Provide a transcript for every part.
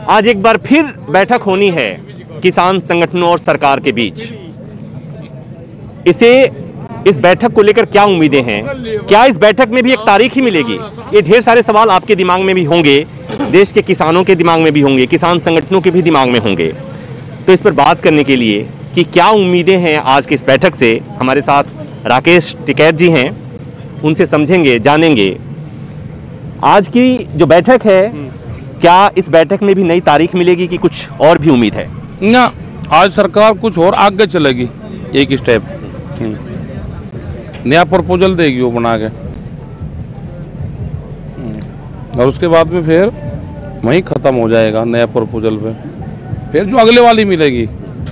आज एक बार फिर बैठक होनी है किसान संगठनों और सरकार के बीच। इस बैठक को लेकर क्या उम्मीदें हैं? क्या इस बैठक में भी एक तारीख ही मिलेगी? ये ढेर सारे सवाल आपके दिमाग में भी होंगे, देश के किसानों के दिमाग में भी होंगे, किसान संगठनों के भी दिमाग में होंगे। तो इस पर बात करने के लिए कि क्या उम्मीदें हैं आज की इस बैठक से, हमारे साथ राकेश टिकैत जी हैं, उनसे समझेंगे, जानेंगे आज की जो बैठक है, क्या इस बैठक में भी नई तारीख मिलेगी कि कुछ और भी उम्मीद है? ना, आज सरकार कुछ और आगे चलेगी, एक स्टेप नया प्रपोजल देगी वो बना के, और उसके बाद में फिर वहीं खत्म हो जाएगा नया प्रपोजल पे। फिर जो अगले वाली मिलेगी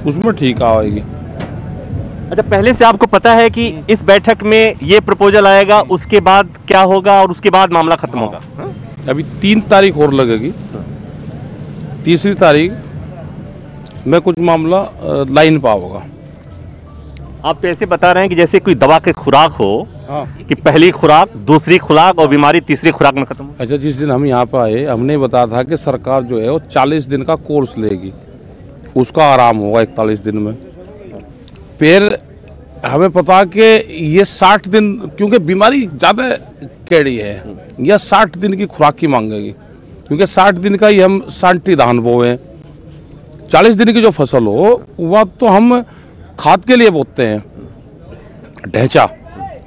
उसमें ठीक आएगी। अच्छा, पहले से आपको पता है कि इस बैठक में ये प्रपोजल आएगा, उसके बाद क्या होगा और उसके बाद मामला खत्म होगा? अभी 3 तारीख और लगेगी, तीसरी तारीख में कुछ मामला लाइन पा होगा। आप तो ऐसे बता रहे हैं कि जैसे कोई दवा की खुराक हो, हाँ, कि पहली खुराक, दूसरी खुराक और बीमारी तीसरी खुराक में खत्म हो। अच्छा, जिस दिन हम यहाँ पे आए हमने बताया था कि सरकार जो है वो 40 दिन का कोर्स लेगी, उसका आराम होगा 41 दिन में। फिर हमें पता कि ये 60 दिन, क्योंकि बीमारी ज़्यादा कैडी है, यह 60 दिन की खुराक की मांगेगी, क्योंकि 60 दिन का ही हम सांटी धान बोए। 40 दिन की जो फसल हो वह तो हम खाद के लिए बोते हैं, ढैंचा,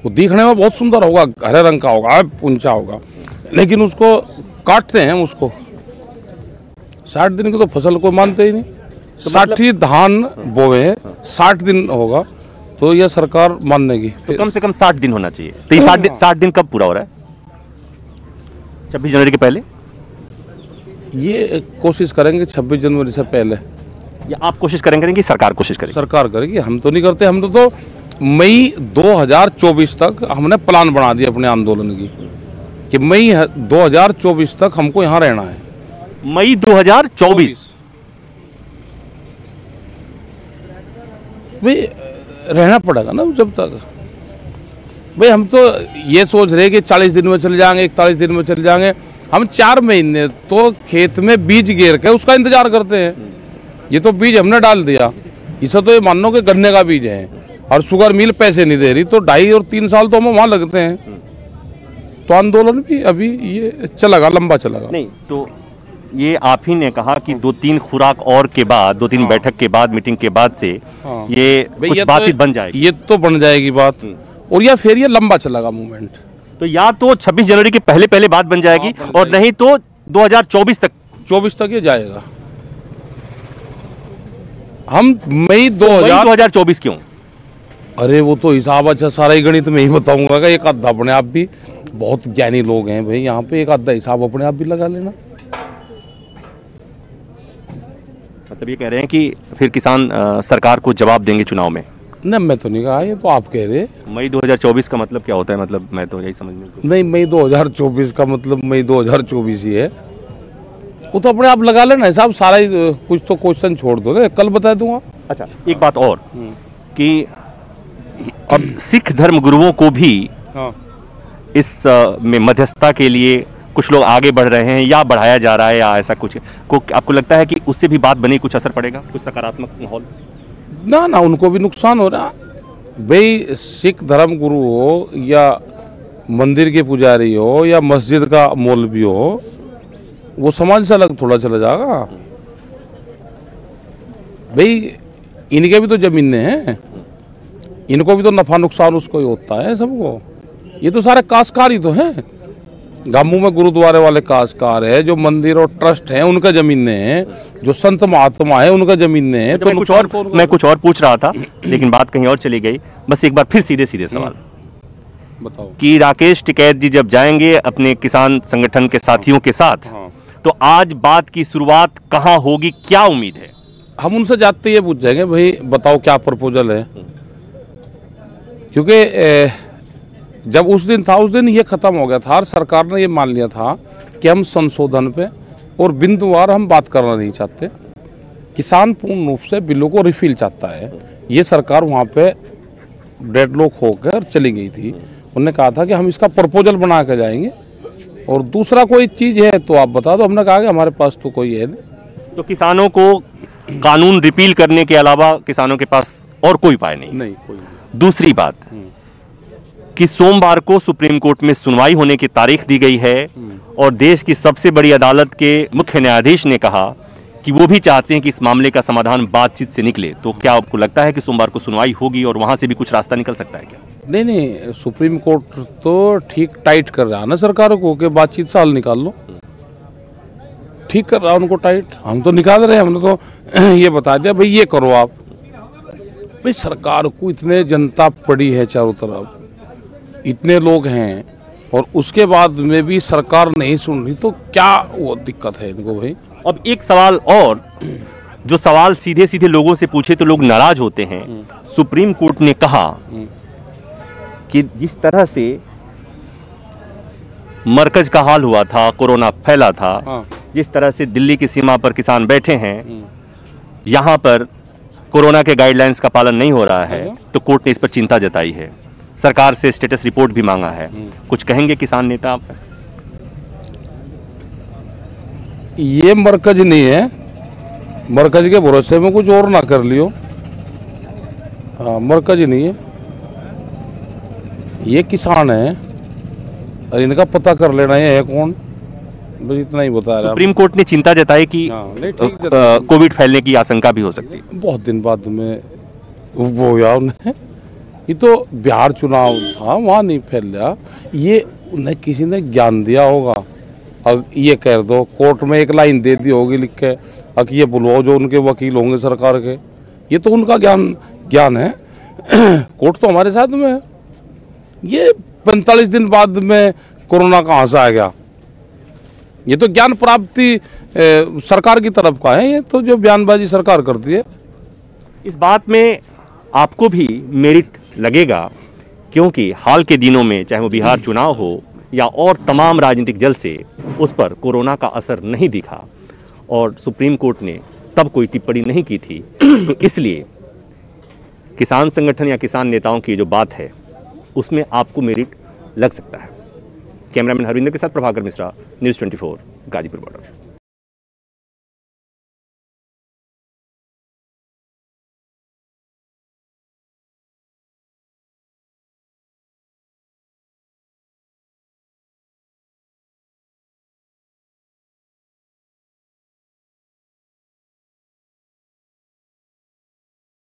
वो दिखने में बहुत सुंदर होगा, हरे रंग का होगा, ऊंचा होगा, लेकिन उसको काटते हैं उसको। 60 दिन की तो फसल को मानते ही नहीं। तो 60 धान बोए, 60 दिन होगा तो यह सरकार मानने की। तो कम से कम 60 दिन होना चाहिए। तो ये 60 दिन कब पूरा हो रहा है? 26 जनवरी के पहले? ये कोशिश करेंगे 26 जनवरी से पहले। या आप कोशिश करेंगे कि सरकार कोशिश करेगी? सरकार करेगी, हम तो नहीं करते। हम तो मई 2024 तक हमने प्लान बना दिया अपने आंदोलन की, कि मई 2024 तक हमको यहाँ रहना है। मई 2024? भाई रहना पड़ेगा ना जब तक। भाई हम तो ये सोच रहे कि 40 दिन में चले जाएंगे, 41 दिन में चले जाएंगे। हम 4 महीने तो खेत में बीज गिर के उसका इंतजार करते हैं। ये तो बीज हमने डाल दिया, इसे तो ये मान लो कि गन्ने का बीज है और शुगर मिल पैसे नहीं दे रही, तो 2.5 और 3 साल तो हमें वहाँ लगते हैं। तो आंदोलन भी अभी ये चलेगा, लंबा चलेगा। नहीं, तो ये आप ही ने कहा कि 2-3 खुराक और के बाद, 2-3 बैठक के बाद, मीटिंग के बाद से ये कुछ बातचीत बन जाएगी। ये तो बन जाएगी बात, और या फिर ये लंबा चलेगा मूवमेंट। तो या तो 26 जनवरी के पहले बात बन जाएगी, और नहीं तो 2024 तक ये जाएगा। हम मई 2024 क्यों? अरे वो तो हिसाब अच्छा सारा ही गणित में ही बताऊंगा कि एक आधा अपने आप भी, बहुत ज्ञानी लोग हैं भाई यहाँ पे, एक आधा हिसाब अपने आप भी लगा लेना। मतलब ये कह रहे हैं कि फिर किसान सरकार को जवाब देंगे चुनाव में? नहीं, मैं तो नहीं कहा, ये तो आप कह रहे। मई 2024 का मतलब क्या होता है? मतलब मैं तो यही समझ नहीं, मई 2024 का मतलब मई 2024 ही है। वो तो अपने आप लगा लेना हिसाब सारा ही, कुछ तो क्वेश्चन छोड़ दो, कल बता दूंगा। अच्छा, एक बात और कि अब सिख धर्म गुरुओं को भी इस में मध्यस्थता के लिए कुछ लोग आगे बढ़ रहे हैं, या बढ़ाया जा रहा है, या ऐसा कुछ को आपको लगता है कि उससे भी बात बनी, कुछ असर पड़ेगा, कुछ सकारात्मक माहौल? ना, उनको भी नुकसान हो रहा। भाई सिख धर्म गुरु हो, या मंदिर के पुजारी हो, या मस्जिद का मौलवी हो, वो समाज से अलग थोड़ा चला जाएगा। भाई इनके भी तो जमीनें हैं, इनको भी तो नफा नुकसान उसको ही होता है सबको। ये तो सारे काश्तकार ही तो हैं। गांवों में गुरुद्वारे वाले काश्तकार है, जो मंदिर और ट्रस्ट हैं उनका जमीनें हैं, जो संत महात्मा है उनका जमीनें हैं। तो मैं कुछ और पूछ रहा था, लेकिन बात कहीं और चली गई। बस एक बार फिर सीधे सवाल बताओ कि राकेश टिकैत जी जब जाएंगे अपने किसान संगठन के साथियों के साथ, तो आज बात की शुरुआत कहाँ होगी, क्या उम्मीद है? हम उनसे जाते ये पूछ जाएंगे, भाई बताओ क्या प्रपोजल है, क्योंकि जब उस दिन ये खत्म हो गया था और सरकार ने ये मान लिया था कि हम संशोधन पे और बिंदुवार हम बात करना नहीं चाहते। किसान पूर्ण रूप से बिलों को रिफिल चाहता है। ये सरकार वहाँ पे डेडलॉक होकर चली गई थी। उन्होंने कहा था कि हम इसका प्रपोजल बना के जाएंगे, और दूसरा कोई चीज़ है तो आप बता दो। हमने कहा कि हमारे पास तो कोई है नहीं। तो किसानों को कानून रिपील करने के अलावा किसानों के पास और कोई उपाय नहीं। नहीं कोई नहीं। दूसरी बात कि सोमवार को सुप्रीम कोर्ट में सुनवाई होने की तारीख दी गई है और देश की सबसे बड़ी अदालत के मुख्य न्यायाधीश ने कहा कि वो भी चाहते हैं कि इस मामले का समाधान बातचीत से निकले। तो क्या आपको लगता है कि सोमवार को सुनवाई होगी और वहां से भी कुछ रास्ता निकल सकता है क्या? नहीं, सुप्रीम कोर्ट तो ठीक टाइट कर रहा है ना सरकार को कि बातचीत से हल निकाल लो। ठीक कर रहा है उनको टाइट। हम तो निकाल रहे हैं, हमने तो ये बता दिया भाई ये करो आप। भाई सरकार को इतने जनता पड़ी है चारों तरफ, इतने लोग हैं और उसके बाद में भी सरकार नहीं सुन रही, तो क्या वो दिक्कत है इनको भाई? अब एक सवाल और, जो सवाल सीधे सीधे लोगों से पूछे तो लोग नाराज होते हैं। सुप्रीम कोर्ट ने कहा कि जिस तरह से मरकज का हाल हुआ था, कोरोना फैला था, जिस तरह से दिल्ली की सीमा पर किसान बैठे हैं, यहां पर कोरोना के गाइडलाइंस का पालन नहीं हो रहा है, तो कोर्ट ने इस पर चिंता जताई है, सरकार से स्टेटस रिपोर्ट भी मांगा है। कुछ कहेंगे किसान नेता आप? ये मरकज नहीं है, मरकज के भरोसे में कुछ और ना कर लियो। हाँ, मरकज नहीं है, ये किसान है और इनका पता कर लेना है कौन, बस इतना ही बता रहा। सुप्रीम कोर्ट ने चिंता जताई कि कोविड फैलने की आशंका भी हो सकती है। बहुत दिन बाद में वो यार उन्हें, ये तो बिहार चुनाव था, वहाँ नहीं फैल रहा। ये उन्हें किसी ने ज्ञान दिया होगा, अब ये कह दो, कोर्ट में एक लाइन दे दी होगी लिख के, अब ये बुलवाओ जो उनके वकील होंगे सरकार के, ये तो उनका ज्ञान है। कोर्ट तो हमारे साथ में है। ये 45 दिन बाद में कोरोना कहाँ से आ गया? ये तो ज्ञान प्राप्ति सरकार की तरफ का है, ये तो जो बयानबाजी सरकार करती है। इस बात में आपको भी मेरिट लगेगा, क्योंकि हाल के दिनों में चाहे वो बिहार चुनाव हो या और तमाम राजनीतिक जल से उस पर कोरोना का असर नहीं दिखा और सुप्रीम कोर्ट ने तब कोई टिप्पणी नहीं की थी। तो इसलिए किसान संगठन या किसान नेताओं की जो बात है उसमें आपको मेरिट लग सकता है। कैमरामैन हरविंदर के साथ प्रभाकर मिश्रा, न्यूज़ 24, गाजीपुर बॉर्डर।